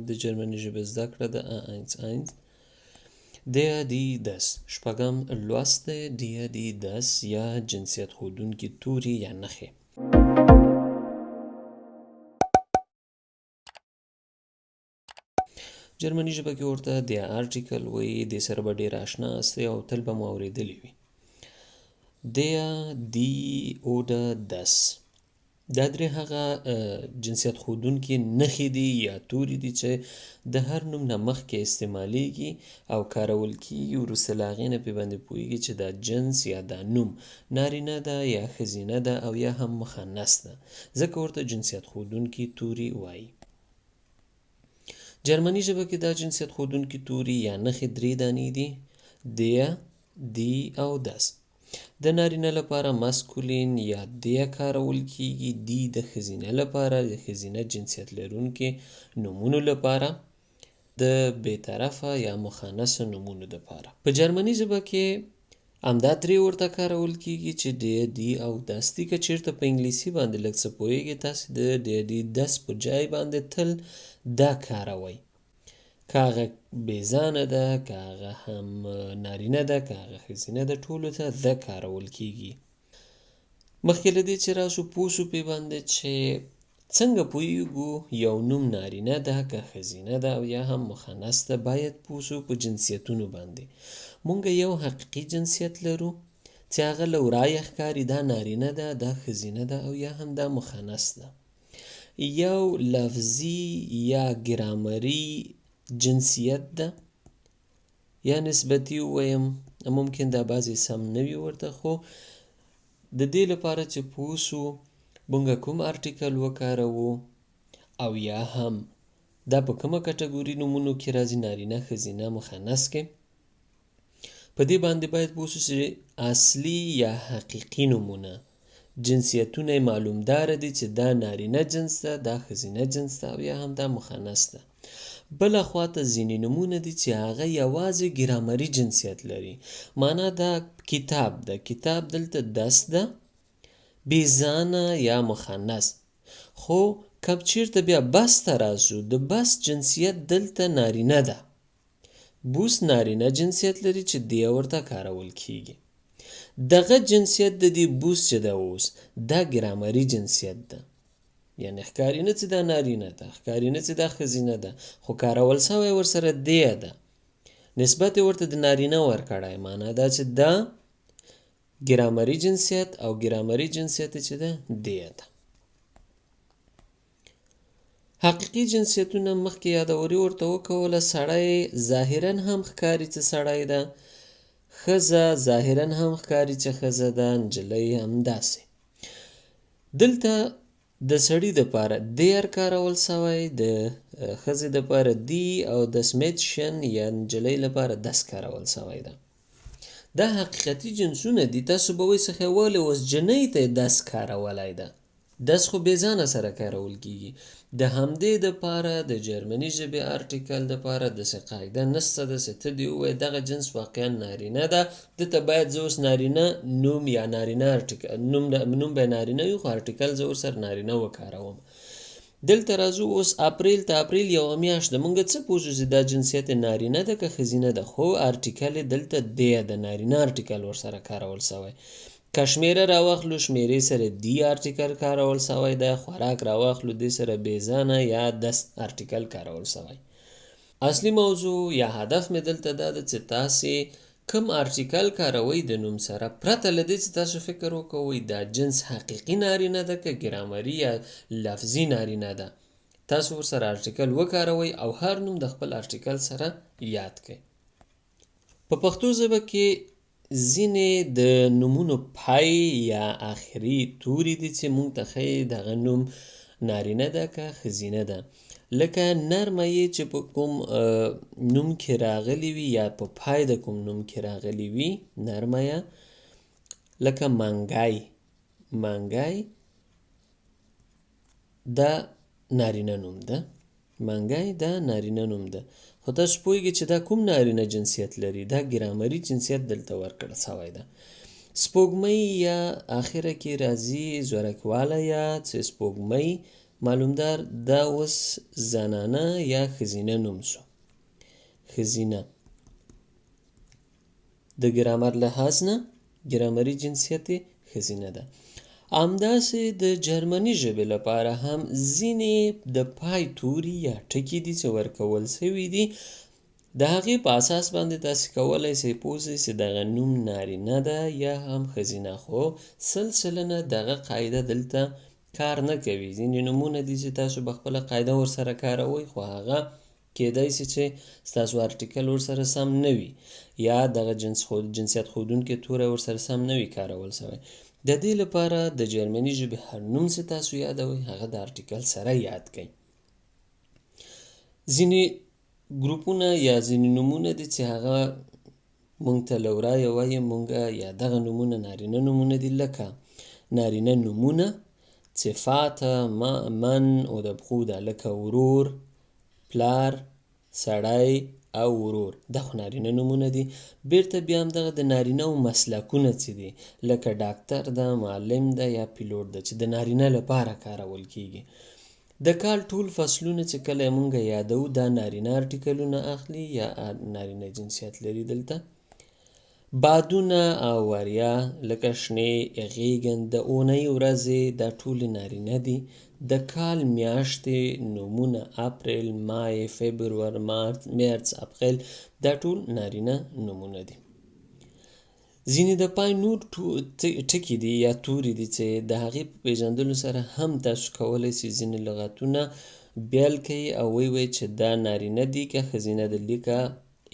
د جرمني ژبې زده کړه د A11 Der die das شپږم لوست دی Der die das یا جنسیت ښودونکي توري یا نښې. جرمني ژبه کې ورته د آرټیکل وایي. دې سره به ډېر اشنا یاستئ او تل به مو اورېدلي وي. Der die oder das دا درې هغه جنسیت ښودونکي نښې دي یا توري دي چې د هر نوم نه مخکې استعمالیږي او کارول کېږي. وروسته له هغې نه پرې باندې پوهېږي چې دا جنس یا دا نوم نارینه ده یا ښځینه ده او یا هم مخنث ده، ځکه ورته جنسیت ښودونکي توري وایي. جرمني ژبه کې دا جنسیت ښودونکي توري یا نښې درې دانې دي: der die او das. د نارینه لپاره ماسکولین یا دی کارول کېږي. دی د ښځینه لپاره د ښځینه جنسیت لرونکي نومونو لپاره، د بېطرفه یا مخنثه نومونو لپاره. په جرمني ژبه کې همدا درې ورته کارول کېږي چې دی دی او داس دي. که چېرته په انګلیسي باندې لږ څه پوهېږئ، تاسې د دی دی دس په جای باندې تل دا کاروئ. که هغه بېځانه ده، که هغه هم نارینه ده، که هغه ښځینه ده، ټولو ته د کارول کېږي. مخکې له دې چې راشو پوه شو پرې باندې چې څنګه پوهېږو یو نوم نارینه ده که ښځینه ده او یا هم مخنث ده، باید پوه شو په جنسیتونو باندې. مونږ یو حقیقي جنسیت لرو چې هغه له ورایه ښکاري دا نارینه ده، دا ښځینه ده او یا هم دا مخنث ده. یو لفظي یا ګرامري جنسیت ده یا نسبتي ووایم، ممکن دا بعضې سم نه وي ورته، خو د دې لپاره چې پوه شو مونږ کوم ارټیکل وکاروو او یا هم دا په کومه کټګوري نومونو کې راځي، نارینه، ښځینه، مخنث کې، په دې باندې باید پوه شو چې اصلي یا حقیقي نومونه جنسیتونه یې معلومداره دي چې دا نارینه جنس ده، دا ښځینه جنس ده او یا هم دا مخنث ده. بله خواته ځینې نومونه دي چې هغه یوازې ګرامري جنسیت لري. معنا دا کتاب ده، کتاب دلته دس ده، بېځانه یا مخنث. خو که چېرته بیا بس ته راشو، د بس جنسیت دلته نارینه ده. بوس نارینه جنسیت لري چې دی ورته کارول کېږي. دغه جنسیت د دې بوس چې ده اوس دا ګرامري جنسیت ده، یعنی ښکاري نه چې دا نارینه ده، ښکاري نه چې دا ښځینه ده، خو کارول سوی ورسره دی ده، نسبت یې ورته د نارینه ورکړی. معنا دا چې دا ګرامري جنسیت او ګرامري جنسیت چې ده دی ده. حقیقي جنسیتونه مخکې یادوري ورته وکوله. سړی ظاهرا هم ښکاري چې سړی ده، ښځه ظاهرا هم ښکاري چې ښځه ده، نجلۍ همداسې. دلته د سړي دپاره دیر کارول سوی، د ښځې دپاره دی او د سمیتشن یا نجلۍ لپاره دس کارول سوی ده. دا حقیقتي جنسونه دي. تاسو به وایئ څخه ولې اوس جنۍ ته یې دس کارولی ده؟ دس خو بېځانه سره کارول کېږي. د همدې دپاره د جرمني ژبې ارټیکل دپاره داسې قاعده نشته ده چې ته دې ووایې دغه جنس واقعا نارینه ده، دته باید زه اوس نارینه نوم یا نارینه نوم به یې نارینه وي خو ارټیکل زه ورسره نارینه وکاروم. دلته راځو اوس اپریل ته. اپریل یوه میاشت ده. مونږ څه پوه شو چې دا جنسیت نارینه ده که ښځینه ده، خو ارټیکل یې دلته دی ده، نارینه ارټیکل ورسره کارول سوی. که شمېره راواخلو، شمېرې سره دی ارټیکل کارول سوی ده. خوراک راواخلو، دې سره بېځانه یا دس ارټیکل کارول سوی. اصلي موضوع یا هدف مې دلته دا ده چې تاسې کوم ارټیکل کاروئ د نوم سره، پرته له دې چې تاسو فکر وکوئ دا جنس حقیقي نارینه ده که ګرامري یا لفظي نارینه ده، تاسو ورسره ارټیکل وکاروئ او هر نوم د خپل ارټیکل سره یاد کړئ. په پښتو ژبه کې ځینې د نومونو پای یا آخري توري دي چې مونږ ته ښیي دغه نوم نارینه ده که ښځینه ده. لکه نرمه یې چې په کوم نوم کې راغلی وي یا په پای د کوم نوم کې راغلی وي، نرمه یې لکه منګی. منګی دا نارینه نوم ده، منګی دا نارینه نوم ده، خو تاسو پوهېږئ چې دا کوم نارینه جنسیت لري، دا ګرامري جنسیت دلته ورکړل سوی ده. سپوږمۍ یا آخره کې راځي زورکواله یا چې سپوږمۍ معلومدار دا اوس زنانه یا ښځینه نوم شو. ښځینه د ګرامر لحاظ نه ګرامري جنسیت یې ښځینه ده. همداسې د جرمني ژبې لپاره هم ځینې د پای توري یا ټکي دي چې ورکول سوي دي، د هغې په اساس باندې تاسې کولی سئ پوه سئ چې دغه نوم نارینه ده یا هم ښځینه، خو 100% دغه قاعده دلته کار نه کوي. ځینې نومونه دي چې تاسو به خپله قاعده ورسره کاروئ، خو هغه کیدای سي چې ستاسو ارټیکل ورسره سم نه وي یا دغه جنسیت ښودونکی توری ورسره سم نه وي کارول سوی. د دې لپاره د جرمني ژبې هر نوم چې تاسو یادوئ هغه د ارټیکل سره یاد کړئ. ځینې ګروپونه یا ځینې نومونه دي چې هغه مونږ ته له ورایه وایي مونږ یا دغه نومونه نارینه نومونه دي، لکه نارینه نومونه چې فاته، من او د پښو ده، لکه ورور، پلار، سړی او ورور. دا خو نارینه نومونه دي. بیرته بیا هم دغه د نارینه و مسلکونه چې دي، لکه ډاکټر ده، معلم ده یا پیلوټ ده، چې د نارینه لپاره کارول کیږي. د کال ټول فصلونه چې کله یې مونږ یادو دا نارینه ارټیکلونه اخلي یا نارینه جنسیت لري. دلته بادونه او وریا لکه شنې، غیږن، د اونۍ ورځې دا ټولې نارینه دي. د کال میاشتې نومونه اپریل، مای، فبرور، مارچ، اپریل دا ټول نارینه نومونه دي. ځینې د پای نور ټکي دي یا توري دي چې د هغې په پیژندلو سره هم تاسو کولی سئ ځینې لغتونه بیل کړئ او ووایئ چې دا نارینه دي که ښځینه ده. لکه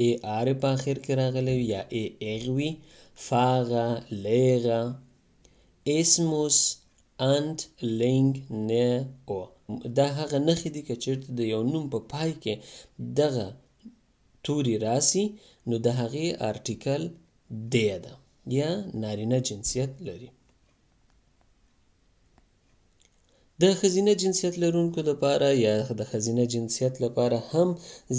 ای آر په آخر کې راغلی وي یا ای ایغ وي، فاغه، لیغه، اسموس، انت، لینګ، نه او. دا هغه نښې دي که چېرته د یو نوم په پای کې دغه توري راسي نو د هغې ارټیکل دی ده یا نارینه جنسیت لري. د ښځینه جنسیت لرونکو لپاره یا د ښځینه جنسیت لپاره هم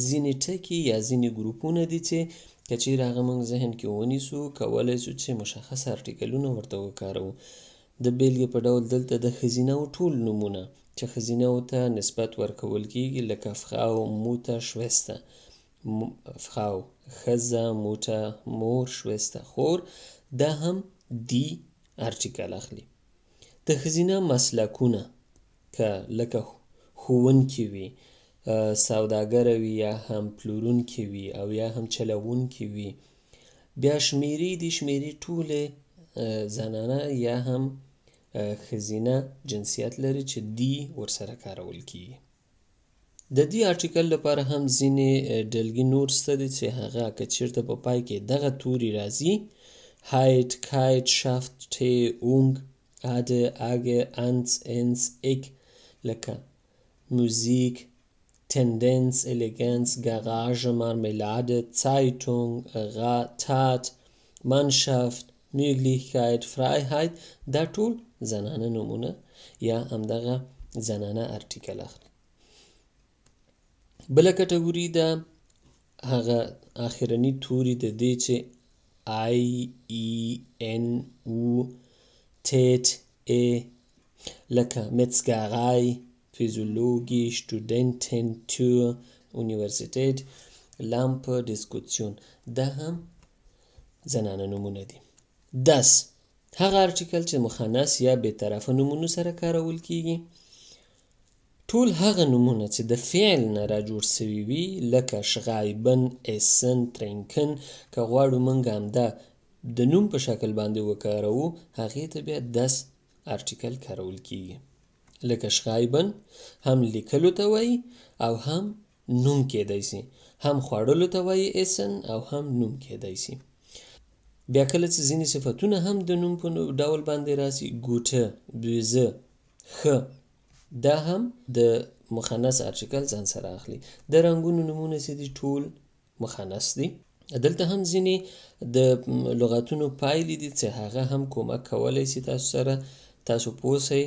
ځینې ټکي یا ځینې ګروپونه دي چې که چیرې هغه موږ ذهن کې ونیسو کولی سو چې مشخص ارټیکلونه ورته وکاروو. د بیلګې په ډول دلته د ښځینه‌و ټول نومونه چې ښځینه‌و ته نسبت ورکول کیږي، لکه فخاو، موته، شوسته. فخاو ښځه، موته مور، شوسته خور، دا هم دی ارټیکل اخلي. د ښځینه مسلکونه که لکه ښوونکي وي، سوداګره وي یا هم پلورونکي وي او یا هم چلوونکي وي. بیا شمیرې دي، شمیرې ټولې زنانه یا هم ښځینه جنسیت لري چې دی ورسره کارول کیږي. د دې ارټیکل لپاره هم ځینې ډلګي نور شته دي چې هغه که چیرته په پای کې دغه توري راځي، هایت، کایت، شافت، ټی، اونګ، اده، اگه، انس، انس، اک، لکه موزیک، تندنس، الیگنس، گاراژ، مارملاده، زایتونگ، tat، منشافت، möglichkeit، فرایهایت. دا ټول زنانه نومونه یا همدغه زنانه ارټیکل اخلي. بله کټګوري ده هغه آخرني توري د دې چې آی، ای، ان، او، تیت، ای، لکه متسګرای، فیزیولوژي، شتودنتن، تور، یونیورسیټیټ، لامپه، ډیسکوسیون. دا هم زنانه نومونه دي. داس هغه ارټیکل چې مخنث یا بې طرفه نومونو سره کارول کیږي. ټول هغه نومونه چې د فعل نه را جوړ سوي وي، لکه شغایبن، اسن، ترینکن، که غواړو موږ همدا د نوم په شکل باندې وکاروو هغې ته بیا داس ارټیکل کارول کیږي. لکه شغایبن هم لیکلو ته وایي او هم نوم کیدای سي، هم خوړلو ته وایي اسن او هم نوم کیدای سي. بیا کله چې ځینې صفتونه هم د نوم په ډول باندې راسي، ګوټه، بیزه، ښه، دا هم د مخنث ارټیکل ځان سره اخلي. د رنګونو نومونه چې دي ټول مخنث دي. دلته هم ځینې د لغتونو پایلې دي چې هغه هم کومک کولی سي تاسو پوه سئ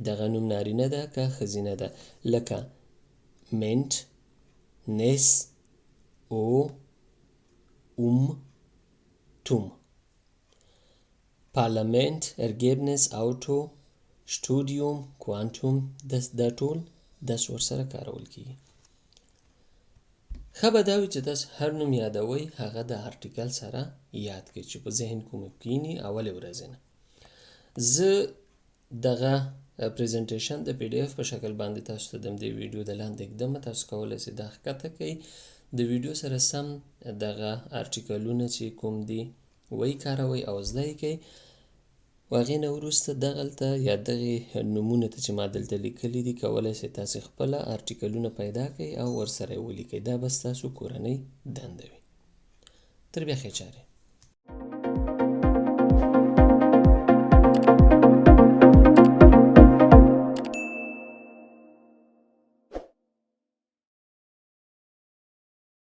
دغه نوم نارینه ده که ښځینه ده، لکه منت، نس، او، توم. Parlament، Ergebnis، Auto، سټوډیوم، کوانټوم، دا ټول داس ورسره کارول کیږي. ښه به دا وي چې تاسو هر نوم یادوئ هغه د آرټیکل سره یاد کړئ چې په ذهن کې مو کښېني اولې ورځې نه. زه دغه پریزنټیشن د PDF په شکل باندې تاسو ته د دې ویډیو د لاندې ږدمه، تاسو کولی شئ دا ښکته کړئ، د ویډیو سره سم دغه آرټیکلونه چې کوم دي وکاروئ او زده یې کړئ. هغې نه وروسته دغلته یا دغې نومونو ته چې ما دلته لیکلي دي کولی شئ تاسې خپله آرټیکلونه پیدا کړئ او ورسره یې ولیکئ. دا به ستاسو کورنۍ دنده وي. تر بیا ښې چارې.